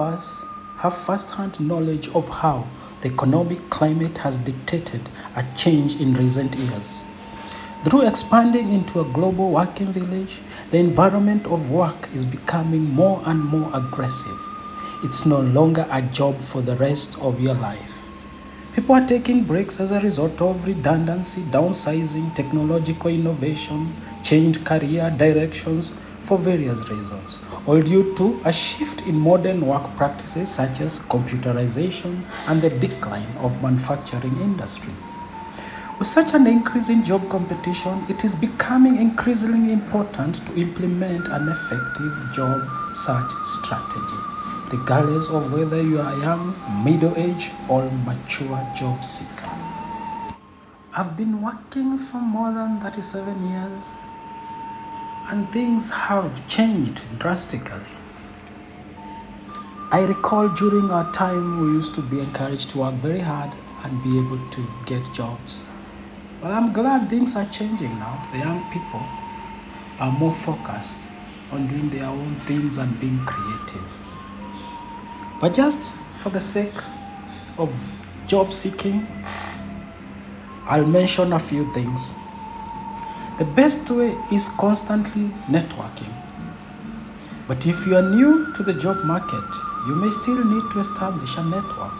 us have first-hand knowledge of how the economic climate has dictated a change in recent years. Through expanding into a global working village, the environment of work is becoming more and more aggressive. It's no longer a job for the rest of your life. People are taking breaks as a result of redundancy, downsizing, technological innovation, changed career directions for various reasons, all due to a shift in modern work practices such as computerization and the decline of manufacturing industry. With such an increase in job competition, it is becoming increasingly important to implement an effective job search strategy, regardless of whether you are a young, middle-aged, or mature job seeker. I've been working for more than 37 years, and things have changed drastically. I recall during our time we used to be encouraged to work very hard and be able to get jobs. But I'm glad things are changing now. The young people are more focused on doing their own things and being creative. But just for the sake of job seeking, I'll mention a few things. The best way is constantly networking. But if you are new to the job market, you may still need to establish a network.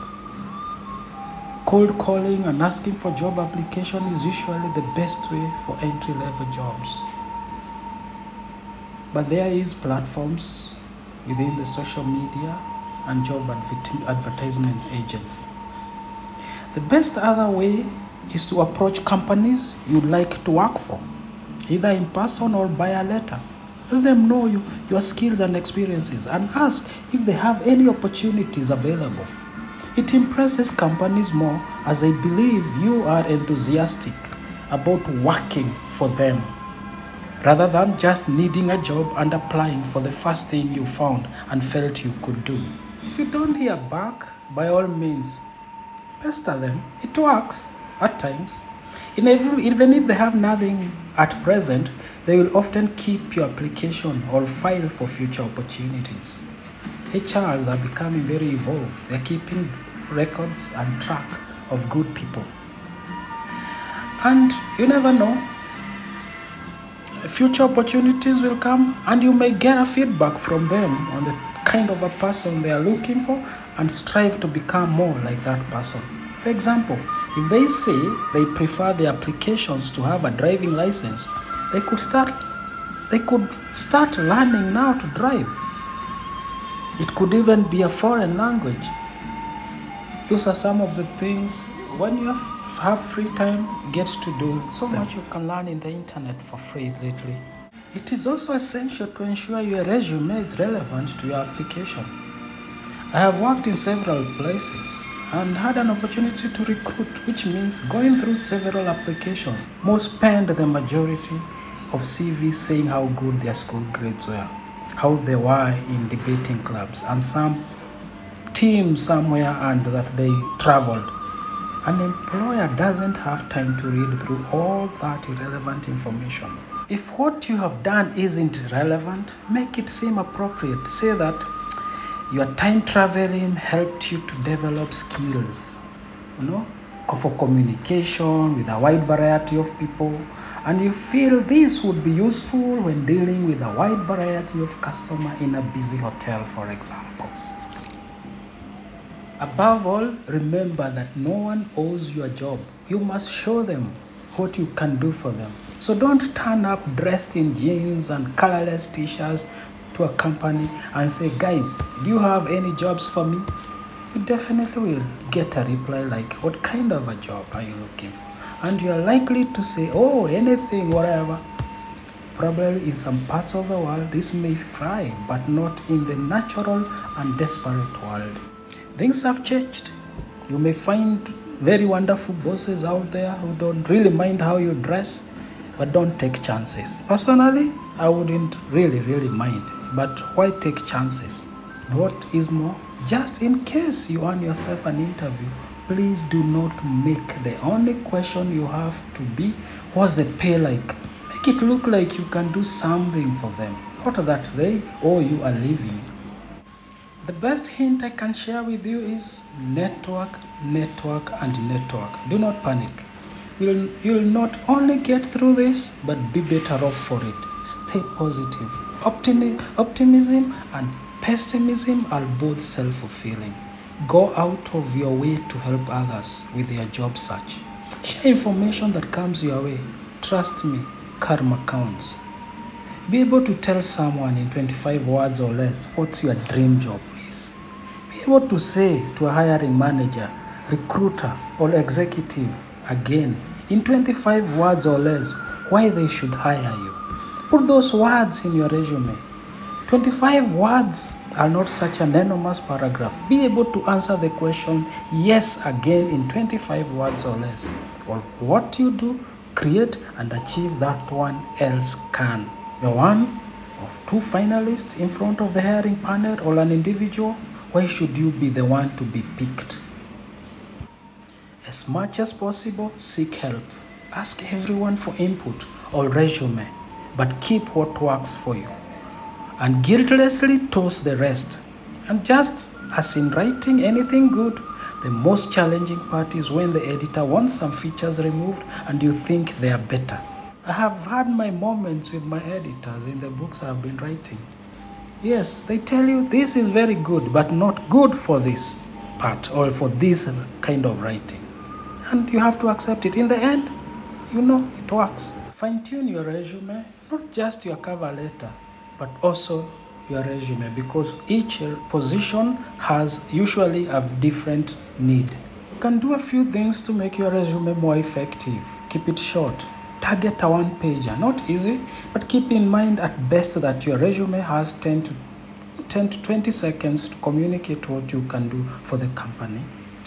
Cold calling and asking for job application is usually the best way for entry-level jobs. But there is platforms within the social media and job advertisement agency. The best other way is to approach companies you'd like to work for, either in person or by a letter. Let them know your skills and experiences and ask if they have any opportunities available. It impresses companies more as they believe you are enthusiastic about working for them, rather than just needing a job and applying for the first thing you found and felt you could do. If you don't hear back, by all means, pester them. It works at times. Even if they have nothing at present, they will often keep your application or file for future opportunities. HRs are becoming very evolved. They're keeping records and track of good people. And you never know, future opportunities will come and you may get a feedback from them on the kind of a person they are looking for and strive to become more like that person. For example, if they say they prefer their applications to have a driving license, they could start learning now to drive. It could even be a foreign language. Those are some of the things when you have free time, get to do. So much you can learn in the internet for free lately. It is also essential to ensure your resume is relevant to your application. I have worked in several places and had an opportunity to recruit, which means going through several applications. Most spend the majority of CVs saying how good their school grades were, how they were in debating clubs, and some team somewhere and that they traveled. An employer doesn't have time to read through all that irrelevant information. If what you have done isn't relevant, make it seem appropriate. Say that your time traveling helped you to develop skills, for communication with a wide variety of people, and you feel this would be useful when dealing with a wide variety of customers in a busy hotel, for example. Above all, remember that no one owes you a job. You must show them what you can do for them. So don't turn up dressed in jeans and colorless t-shirts to a company and say, guys, do you have any jobs for me? You definitely will get a reply like, what kind of a job are you looking for? And you are likely to say, oh, anything, whatever. Probably in some parts of the world, this may fry, but not in the natural and desperate world. Things have changed. You may find very wonderful bosses out there who don't really mind how you dress, but don't take chances. Personally, I wouldn't really mind, but why take chances? What is more, just in case you earn yourself an interview, please do not make the only question you have to be, what's the pay like? Make it look like you can do something for them, not that they owe you a living. The best hint I can share with you is network, network, and network. Do not panic. You'll not only get through this, but be better off for it. Stay positive. Optimism and pessimism are both self-fulfilling. Go out of your way to help others with their job search. Share information that comes your way. Trust me, karma counts. Be able to tell someone in 25 words or less what your dream job is. Be able to say to a hiring manager, recruiter, or executive again in 25 words or less why they should hire you. Put those words in your resume. 25 words are not such an enormous paragraph. Be able to answer the question yes again in 25 words or less. Or what you do, create and achieve that one else can. You're one of two finalists in front of the hiring panel or an individual. Why should you be the one to be picked? As much as possible, seek help. Ask everyone for input or resume, but keep what works for you. And guiltlessly toss the rest. And just as in writing anything good, the most challenging part is when the editor wants some features removed and you think they are better. I have had my moments with my editors in the books I've been writing. Yes, they tell you this is very good, but not good for this part or for this kind of writing. And you have to accept it. In the end, you know it works. Fine-tune your resume, not just your cover letter, but also your resume, because each position has usually a different need. You can do a few things to make your resume more effective. Keep it short. Target a one-pager. Not easy, but keep in mind at best that your resume has 10 to 20 seconds to communicate what you can do for the company.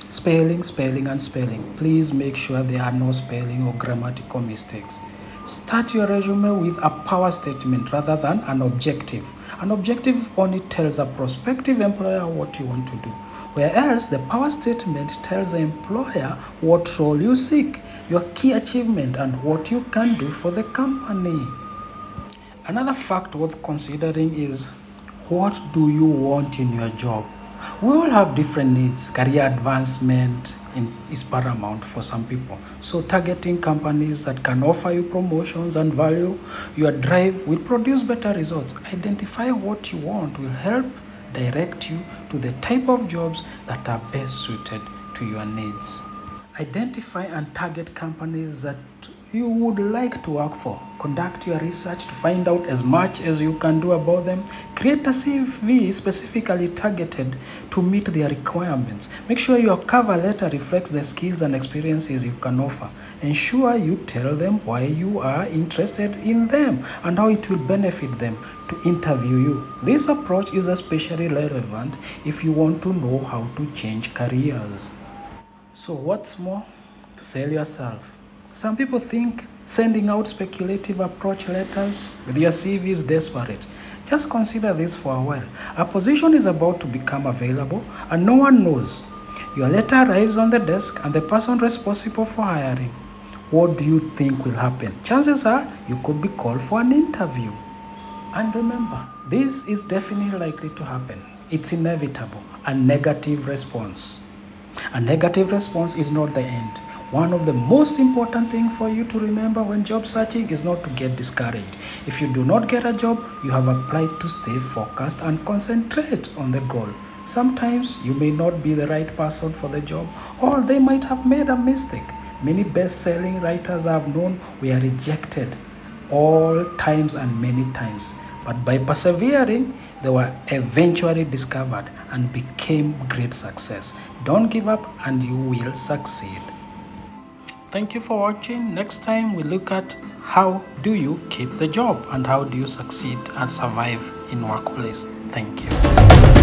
Spelling, spelling, and spelling. Please make sure there are no spelling or grammatical mistakes. Start your resume with a power statement rather than an objective. An objective only tells a prospective employer what you want to do, whereas the power statement tells the employer what role you seek, your key achievement, and what you can do for the company. Another fact worth considering is, what do you want in your job? We all have different needs. Career advancement is paramount for some people. So targeting companies that can offer you promotions and value your drive will produce better results. Identify what you want will help direct you to the type of jobs that are best suited to your needs. Identify and target companies that you would like to work for. Conduct your research to find out as much as you can do about them. Create a CV specifically targeted to meet their requirements. Make sure your cover letter reflects the skills and experiences you can offer. Ensure you tell them why you are interested in them and how it will benefit them to interview you. This approach is especially relevant if you want to know how to change careers. So what's more, sell yourself. Some people think sending out speculative approach letters with your CV is desperate. Just consider this for a while. A position is about to become available and no one knows. Your letter arrives on the desk and the person responsible for hiring. What do you think will happen? Chances are you could be called for an interview. And remember, this is definitely likely to happen. It's inevitable. A negative response. A negative response is not the end. One of the most important things for you to remember when job searching is not to get discouraged. If you do not get a job, you have applied to stay focused and concentrate on the goal. Sometimes you may not be the right person for the job, or they might have made a mistake. Many best-selling writers I've known were rejected all times and many times. But by persevering, they were eventually discovered and became great success. Don't give up and you will succeed. Thank you for watching. Next time we look at how do you keep the job and how do you succeed and survive in workplace. Thank you.